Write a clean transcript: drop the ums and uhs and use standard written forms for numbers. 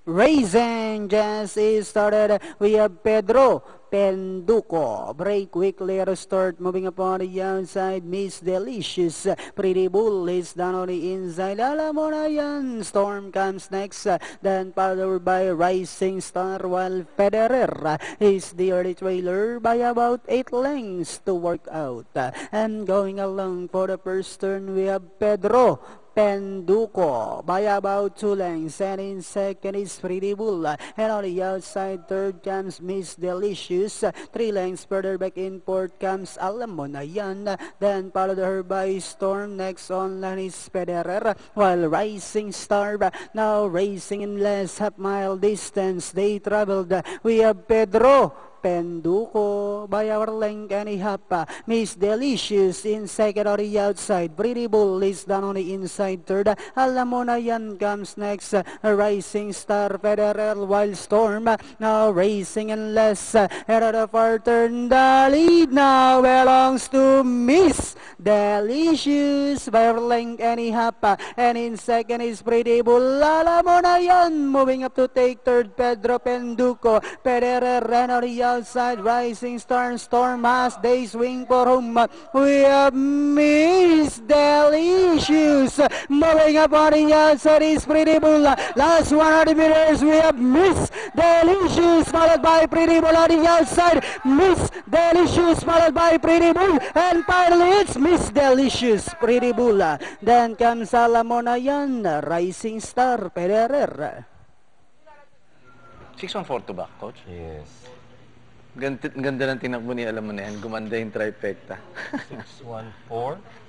Racing just started. We have Pedro Penduko. Break quickly at a start. Moving upon the outside. Miss Delicious. Pretty Bull is down on the inside. Alam mo na yan. Storm comes next. Then followed by Rising Star. While Federer is the early trailer by about 8 lengths to work out. And going along for the first turn, we have Pedro Penduko by about 2 lengths, and in second is Pretty Bull, and on the outside third comes Miss Delicious. 3 lengths further back in fourth comes Alam Mo Na Yan, then followed her by Storm. Next on line is Federer, while Rising Star now racing in less half-mile distance. They traveled. We have Pedro Penduko by our length and a half. Miss Delicious in second on the outside. Pretty Bull is down on the inside third. Alam Mo Na Yan comes next. Rising Star, Federer, while Storm now racing in less. And at the far turn, the lead now belongs to Miss Delicious by our length and a half. And in second is Pretty Bull. Alam Mo Na Yan moving up to take third. Pedro Penduko. Federer ran on the outside. Rising Star, Storm as they swing for home. We have Miss Delicious moving up on the outside is Pretty Bull. Last 100 meters, we have Miss Delicious followed by Pretty Bull on the outside. Miss Delicious followed by Pretty Bull, and finally it's Miss Delicious, Pretty Bull. Then comes Alam Mo Na Yan, Rising Star, Federer. 6-1-4 to back, coach. Yes. Ganda ng tinakbo ni Alam Mo Na Yan. Gumanda yung trifecta. 6-1-4.